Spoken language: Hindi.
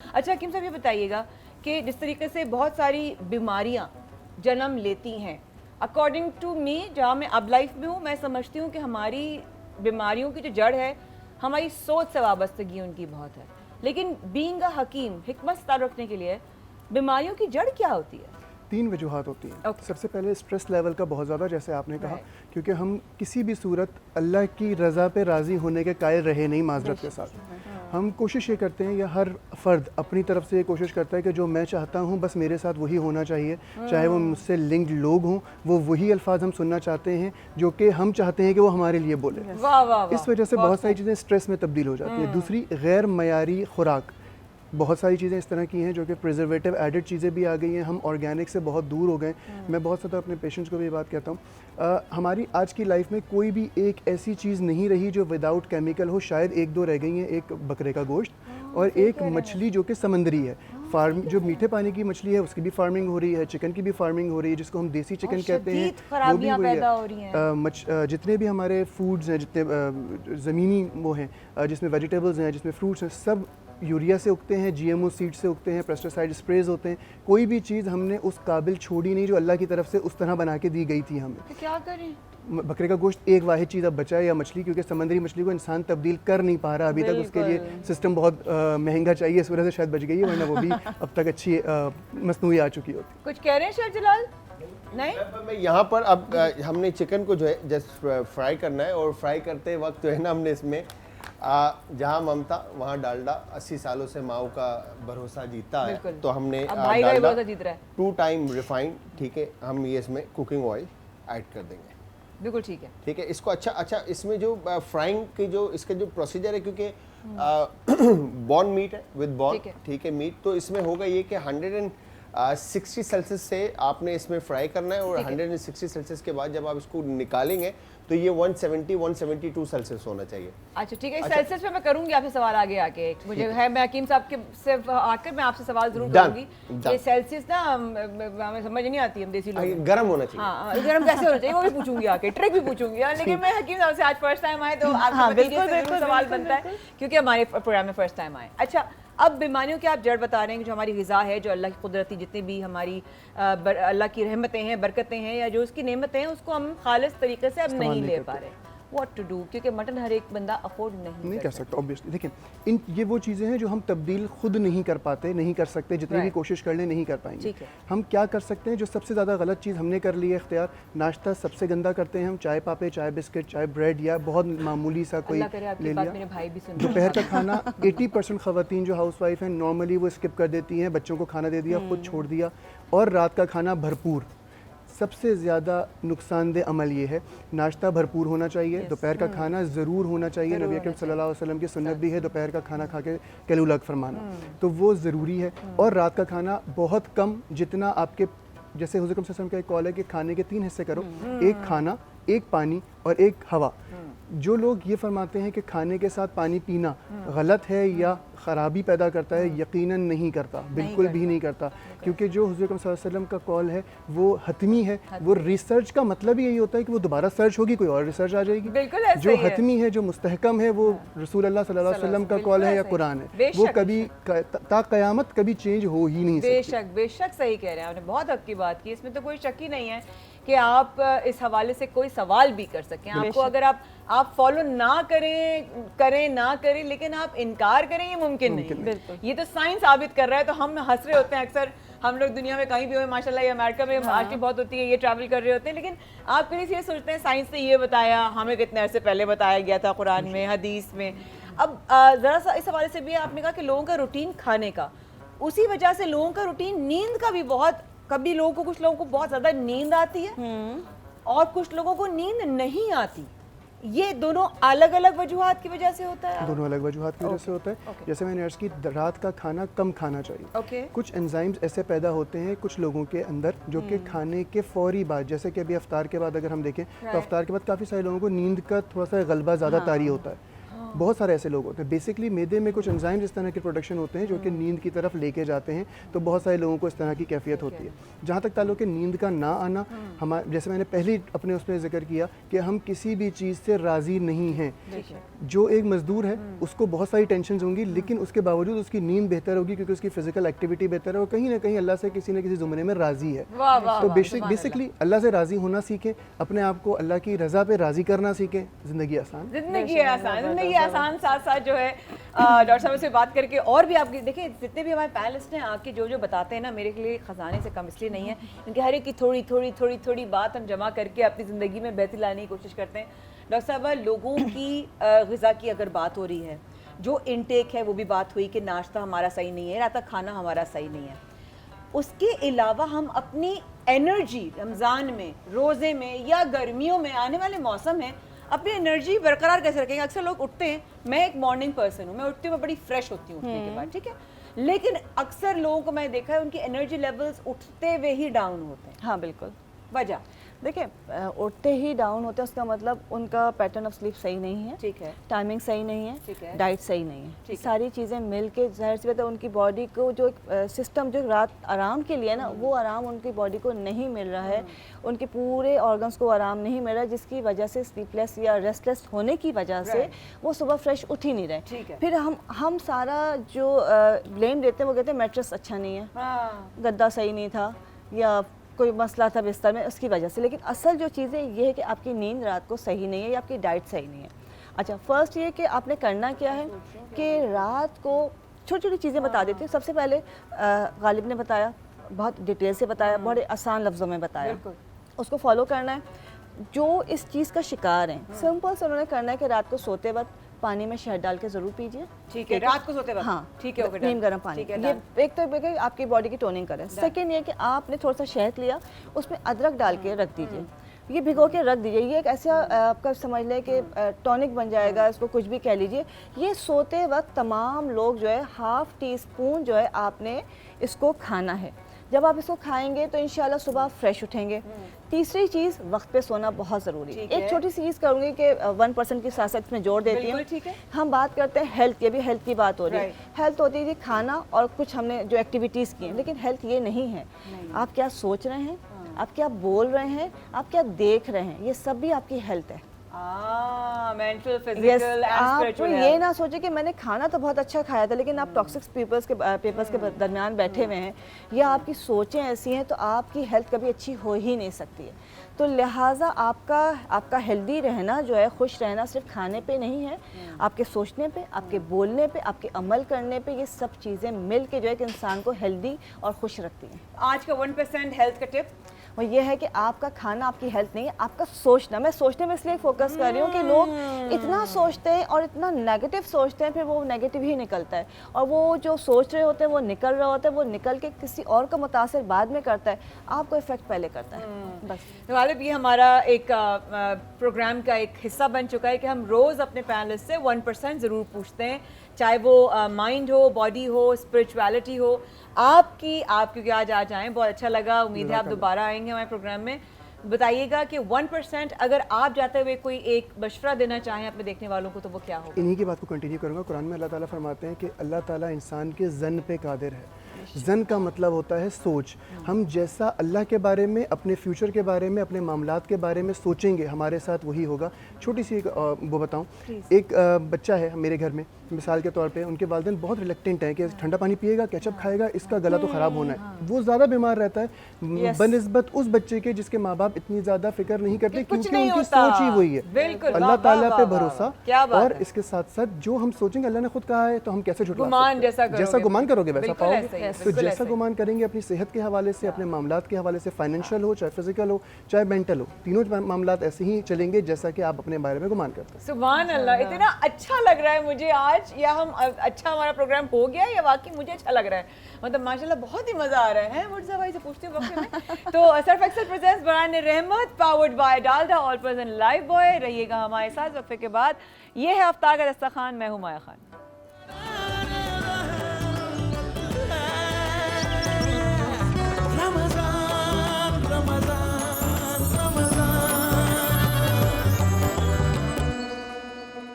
अच्छा हकीम साहब, ये बताइएगा कि जिस तरीके से बहुत सारी बीमारियां जन्म लेती हैं, अकॉर्डिंग टू मी, जहाँ मैं अब लाइफ में हूँ, मैं समझती हूँ कि हमारी बीमारियों की जो जड़ है हमारी सोच से वाबस्तगी उनकी बहुत है। लेकिन बीइंग अ हकीम, हिकमत स्टार रखने के लिए बीमारियों की जड़ क्या होती है? 3 वजूहात होती हैं। Okay. सबसे पहले स्ट्रेस लेवल का बहुत ज़्यादा, जैसे आपने कहा, Right. क्योंकि हम किसी भी सूरत अल्लाह की रज़ा पे राज़ी होने के कायल रहे नहीं माज़रत के साथ। हम कोशिश ये करते हैं, या हर फ़र्द अपनी तरफ से ये कोशिश करता है कि जो मैं चाहता हूँ बस मेरे साथ वही होना चाहिए, चाहे वो मुझसे लिंक्ड लोग हों, वो वही अल्फाज हम सुनना चाहते हैं जो कि हम चाहते हैं कि वो हमारे लिए बोले। वाह वाह वाह। इस वजह से बहुत सारी चीज़ें स्ट्रेस में तब्दील हो जाती हैं। दूसरी, गैर मयारी खुराक, बहुत सारी चीज़ें इस तरह की हैं जो कि प्रिजर्वेटिव एडिड चीज़ें भी आ गई हैं। हम ऑर्गेनिक से बहुत दूर हो गए। मैं बहुत ज़्यादा अपने पेशेंट्स को भी ये बात कहता हूँ, हमारी आज की लाइफ में कोई भी एक ऐसी चीज़ नहीं रही जो विदाउट केमिकल हो। शायद 1-2 रह गई हैं, एक बकरे का गोश्त और एक मछली जो कि समंदरी है। फार्म जो मीठे पानी की मछली है उसकी भी फार्मिंग हो रही है, चिकन की भी फार्मिंग हो रही है, जिसको हम देसी चिकन कहते हैं, वो भी हुई पैदा हो रही हैं। जितने भी हमारे फूड्स हैं, जितने ज़मीनी वो हैं, जिसमें वेजिटेबल्स हैं, जिसमें फ्रूट्स हैं, सब यूरिया से उगते हैं, जीएमओ सीड से उगते हैं, पेस्टिसाइड स्प्रेज होते हैं। कोई भी चीज़ हमने उस काबिल छोड़ी नहीं जो अल्लाह की तरफ से उस तरह बना के दी गई थी हमें। तो क्या करें? बकरे का गोश्त एक वाहिद चीज़ अब बचा है, या मछली, क्योंकि समंदरी मछली को इंसान तब्दील कर नहीं पा रहा अभी तक। उसके लिए सिस्टम बहुत महंगा चाहिए, इस वजह से शायद बच गई है, वरना वो भी अब तक अच्छी मसनूई आ चुकी होती। कुछ कह रहे हैं शेर जलाल? नहीं, मैं यहाँ पर अब हमने चिकन को जो है जस्ट फ्राई करना है, और फ्राई करते वक्त जो है ना, हमने इसमें जहाँ ममता वहाँ डालडा। 80 सालों से माओ का भरोसा जीता है, तो हमने डालडा 2 टाइम रिफाइंड, ठीक है, हम ये इसमें कुकिंग ऑयल ऐड कर देंगे। बिल्कुल ठीक है, ठीक है। इसको अच्छा इसमें जो फ्राइंग की जो इसका जो प्रोसीजर है, क्योंकि बॉन मीट है, विद बॉन, ठीक है, मीट, तो इसमें होगा ये कि 160 सेल्सियस से आपने इसमें फ्राई करना है, और 160 सेल्सियस के बाद जब आप इसको निकालेंगे तो ये 172 सेल्सियस होना चाहिए। अच्छा ठीक है। सेल्सियस पे मैं करूंगी आपसे सवाल आगे आके, मुझे है, मैं हकीम साहब के से आकर मैं आपसे सवाल जरूर करूंगी। ये सेल्सियस ना हमें समझ नहीं आती, हम देसी लोग। गर्म होना चाहिए। हाँ, गर्म कैसे होना चाहिए वो भी पूछूंगी आके, ट्रिक भी पूछूंगी। लेकिन मैं हकीम साहब से आज फर्स्ट टाइम आए तो आपसे बिल्कुल सवाल बनता है, क्योंकि हमारे प्रोग्राम में फर्स्ट टाइम आए। अच्छा, अब बीमारियों की आप जड़ बता रहे हैं कि जो हमारी ग़िज़ा है, जो अल्लाह की कुदरती जितनी भी हमारी अल्लाह की रहमतें हैं, बरकतें हैं, या जो उसकी नेमतें हैं, उसको हम खालिस तरीके से अब नहीं ले पा रहे। What to do? क्योंकि मटन हर एक बंदा अफोर्ड नहीं कर सकता ऑब्वियसली। देखिए, ये वो चीज़ें हैं जो हम तब्दील खुद नहीं कर पाते, नहीं कर सकते, जितनी भी कोशिश कर लें नहीं कर पाएंगे। हम क्या कर सकते हैं? जो सबसे ज़्यादा गलत चीज़ हमने कर ली है इख्तियार, नाश्ता सबसे गंदा करते हैं हम। चाय पापे, चाय बिस्किट, चाय ब्रेड, या बहुत मामूली सा कोई ले लिया। दोपहर का खाना 80% ख़वातीन जो हाउस वाइफ हैं नॉर्मली वो स्किप कर देती हैं, बच्चों को खाना दे दिया, खुद छोड़ दिया। और रात का खाना भरपूर। सबसे ज़्यादा नुकसानदेह अमल ये है, नाश्ता भरपूर होना चाहिए, दोपहर का खाना ज़रूर होना चाहिए। नबी अकरम सल्लल्लाहु अलैहि वसल्लम की सुन्नत भी है दोपहर का खाना खा के कैलूलग फरमाना, तो वो ज़रूरी है। और रात का खाना बहुत कम, जितना आपके, जैसे हुज़ूर सल्लल्लाहु अलैहि वसल्लम का एक कॉल है कि खाने के 3 हिस्से करो, एक खाना, एक पानी और एक हवा। जो लोग ये फरमाते हैं कि खाने के साथ पानी पीना गलत है या ख़राबी पैदा करता है, यकीनन नहीं करता, बिल्कुल भी नहीं करता। क्योंकि जो हुज़ूर सल्लल्लाहु अलैहि वसल्लम का कॉल है वो हतमी है। वो रिसर्च का मतलब ही यही होता है कि वो दोबारा सर्च होगी, कोई और रिसर्च आ जाएगी। जो हतमी है, जो मुस्तहकम है, वो रसूल अल्लाह सल्लल्लाहु अलैहि वसल्लम का कॉल है या कुरान है, वो कभी ता क़यामत कभी चेंज हो ही नहीं सकती। बेशक सही कह रहे हैं आपने, बहुत हक की बात की, इसमें तो कोई शक ही नहीं है कि आप इस हवाले से कोई सवाल भी कर सकें। आपको अगर आप फॉलो ना करें, लेकिन आप इनकार करें, ये मुमकिन नहीं। ये तो साइंस साबित कर रहा है। तो हम हंस रहे होते हैं अक्सर, हम लोग दुनिया में कहीं भी हो, माशाल्लाह ये अमेरिका में आजकल बहुत होती है, ये ट्रैवल कर रहे होते हैं, लेकिन आप कहीं से ये सोचते हैं साइंस ने ये बताया, हमें कितने अरसे पहले बताया गया था कुरान में, हदीस में। अब ज़रा सा इस हवाले से भी आपने कहा कि लोगों का रूटीन खाने का, उसी वजह से लोगों का रूटीन नींद का भी बहुत, कभी कुछ लोगों को बहुत ज़्यादा नींद आती है और कुछ लोगों को नींद नहीं आती। ये दोनों अलग अलग वजूहात की वजह से होता है। दोनों अलग वजूहात की वजह से होता है। जैसे मैंने अर्ज़ की, रात का खाना कम खाना चाहिए। कुछ एंजाइम्स ऐसे पैदा होते हैं कुछ लोगों के अंदर जो कि खाने के फौरी बाद, जैसे कि अभी अफ्तार के बाद अगर हम देखें तो अफ्तार के बाद काफ़ी सारे लोगों को नींद का थोड़ा सा गलबा ज़्यादा तारी होता है। बहुत सारे ऐसे लोग होते हैं। बेसिकली मैदे में कुछ एंजाइम इस तरह के प्रोडक्शन होते हैं जो कि नींद की तरफ लेके जाते हैं, तो बहुत सारे लोगों को इस तरह की कैफियत होती है। जहाँ तक ताल्लुक है नींद का ना आना, हमारे जैसे मैंने पहले ही अपने उसमें जिक्र किया कि हम किसी भी चीज़ से राज़ी नहीं हैं। जो एक मजदूर है उसको बहुत सारी टेंशन होंगी, लेकिन उसके बावजूद उसकी नींद बेहतर होगी क्योंकि उसकी फिजिकल एक्टिविटी बेहतर है और कहीं ना कहीं अल्लाह से किसी न किसी ज़ुमरे में राज़ी है। तो बेसिकली अल्लाह से राज़ी होना सीखें, अपने आप को अल्लाह की रज़ा पे राज़ी करना सीखें, ज़िंदगी आसान। ज़िंदगी आसान साथ साथ जो है डॉक्टर साहब से बात करके और भी आपकी देखिए जितने भी हमारे पैनलिस्ट हैं आके जो जो बताते हैं ना, मेरे लिए खजाने से कम इसलिए नहीं है क्योंकि हर एक की थोड़ी थोड़ी थोड़ी थोड़ी बात हम जमा करके अपनी ज़िंदगी में बेहतरी लाने की कोशिश करते हैं। डॉक्टर साहब, लोगों की ग़िज़ा की अगर बात हो रही है, जो इनटेक है वो भी बात हुई कि नाश्ता हमारा सही नहीं है, रात का खाना हमारा सही नहीं है, उसके अलावा हम अपनी एनर्जी रमज़ान में, रोज़े में या गर्मियों में आने वाले मौसम में अपनी एनर्जी बरकरार कैसे रखेंगे? अक्सर लोग उठते हैं, मैं एक मॉर्निंग पर्सन हूँ, मैं उठती हूँ, मैं बड़ी फ्रेश होती हूँ उठने के बाद, ठीक है, लेकिन अक्सर लोगों को मैं देखा है उनकी एनर्जी लेवल्स उठते हुए ही डाउन होते हैं। हाँ बिल्कुल, वजह देखिए उठते ही डाउन होते हैं, उसका मतलब उनका पैटर्न ऑफ स्लीप सही नहीं है, ठीक है, टाइमिंग सही नहीं है, ठीक है, डाइट सही नहीं है, सारी चीज़ें मिल के ज़ाहिर सी बात है उनकी बॉडी को जो सिस्टम जो रात आराम के लिए ना, वो आराम उनकी बॉडी को नहीं मिल रहा है, उनके पूरे ऑर्गन्स को आराम नहीं मिल रहा है, जिसकी वजह से स्लीपलेस या रेस्टलेस होने की वजह से वो सुबह फ्रेश उठ ही नहीं रहे। फिर हम सारा जो ब्लेम देते हैं, वो कहते हैं मैट्रेस अच्छा नहीं है, गद्दा सही नहीं था, या कोई मसला था बिस्तर में, उसकी वजह से। लेकिन असल जो चीज़ें ये है कि आपकी नींद रात को सही नहीं है या आपकी डाइट सही नहीं है। अच्छा, फर्स्ट ये कि आपने करना क्या है कि रात को छोटी छोटी चीज़ें बता देती हूँ। सबसे पहले गालिब ने बताया, बहुत डिटेल से बताया, बड़े आसान लफ्ज़ों में बताया, उसको फॉलो करना है। जो इस चीज़ का शिकार हैं, सिंपल से उन्होंने करना है कि रात को सोते वक्त पानी में शहद डाल के ज़रूर पीजिए। ठीक है, रात को सोते वक्त? हाँ ठीक है, ओके, नीम गर्म पानी। ये एक तो आपकी बॉडी की टोनिंग करें। सेकेंड ये कि आपने थोड़ा सा शहद लिया, उसमें अदरक डाल के रख दीजिए, ये भिगो के रख दीजिए। ये एक ऐसा आपका समझ लें कि टॉनिक बन जाएगा, इसको कुछ भी कह लीजिए। ये सोते वक्त तमाम लोग जो है हाफ़ टी स्पून जो है आपने इसको खाना है। जब आप इसको खाएंगे तो इंशाल्लाह सुबह फ्रेश उठेंगे। तीसरी चीज़, वक्त पे सोना बहुत ज़रूरी है। एक छोटी सी चीज़ करूँगी कि 1% की साथ इसमें जोड़ देती हूँ। ठीक है, हम बात करते हैं हेल्थ, ये भी हेल्थ की बात हो रही है। हेल्थ होती है खाना और कुछ हमने जो एक्टिविटीज़ की हैं, लेकिन हेल्थ ये नहीं है। आप क्या सोच रहे हैं, आप क्या बोल रहे हैं, आप क्या देख रहे हैं, ये सब भी आपकी हेल्थ है। मेंटल, फिजिकल, आप ये ना सोचे कि मैंने खाना तो बहुत अच्छा खाया था, लेकिन आप टॉक्सिक पेपर्स के दरमियान बैठे हुए हैं, या आपकी सोचें ऐसी हैं, तो आपकी हेल्थ कभी अच्छी हो ही नहीं सकती है। तो लिहाजा आपका हेल्दी रहना जो है, खुश रहना सिर्फ खाने पे नहीं है, आपके सोचने पे, आपके बोलने पे, आपके अमल करने पे, ये सब चीज़ें मिल के जो है कि इंसान को हेल्दी और खुश रखती हैं। आज का 1% हेल्थ का टिप वो ये है कि आपका खाना आपकी हेल्थ नहीं है, आपका सोचना। मैं सोचने में इसलिए फोकस कर रही हूँ कि लोग इतना सोचते हैं और इतना नेगेटिव सोचते हैं, फिर वो नेगेटिव ही निकलता है, और वो जो सोच रहे होते हैं वो निकल रहे होते हैं, वो निकल के किसी और को मुतासिर बाद में करता है, आपको इफेक्ट पहले करता है। बस गालिब, ये हमारा एक प्रोग्राम का एक हिस्सा बन चुका है कि हम रोज़ अपने पैनलिस्ट से 1% ज़रूर पूछते हैं, चाहे वो माइंड हो, बॉडी हो, स्पिरिचुअलिटी हो। आप क्योंकि आज आए, बहुत अच्छा लगा, उम्मीद है आप दोबारा आएंगे हमारे प्रोग्राम में। बताइएगा कि 1% अगर आप जाते हुए कोई एक मशवरा देना चाहें अपने देखने वालों को, तो वो क्या होगा? इन्हीं की बात को कंटिन्यू करूँगा। कुरान में अल्लाह ताला फरमाते हैं कि अल्लाह ताला इंसान के जन पे कादिर है। जन का मतलब होता है सोच। हम जैसा अल्लाह के बारे में, अपने फ्यूचर के बारे में, अपने मामलात के बारे में सोचेंगे, हमारे साथ वही होगा। छोटी सी वो बताऊं, एक बच्चा है मेरे घर में, मिसाल के तौर पे उनके वालिदैन बहुत रिलेक्टेंट हैं कि ठंडा पानी पिएगा, केचप खाएगा, इसका गला तो ख़राब होना है। वो ज़्यादा बीमार रहता है बनिस्बत उस बच्चे के जिसके माँ बाप इतनी ज़्यादा फिक्र नहीं करते, क्योंकि उनकी सोच ही वही है। अल्लाह ताला पे भरोसा, और इसके साथ साथ जो हम सोचेंगे, अल्लाह ने खुद कहा है, तो हम कैसे झुठला सकते हैं? जैसा गुमान करोगे वैसा पाओगे। तो जैसा गुमान करेंगे अपनी सेहत के हवाले से, अपने मामलात के हवाले से, फाइनेंशियल हो, चाहे फिजिकल हो, चाहे मेंटल हो, तीनों मामलात ऐसे ही चलेंगे जैसा कि आप अपने बारे में गुमान करते हैं। सुभान अल्लाह, इतना अच्छा लग रहा है मुझे आज, या हम अच्छा हमारा प्रोग्राम हो गया या वाकई मुझे अच्छा लग रहा है। मतलब माशाल्लाह बहुत ही मज़ा आ रहा है। मुर्जा भाई से पूछती हूँ वक्त में तो सर्फ एक्सेल प्रेजेंट्स बरान रहमत powered by Dalda all present live boy. रहिएगा हमारे साथ वक्फे के बाद। ये है अफ्तार का दस्तरखान, मैं हूँ माया खान।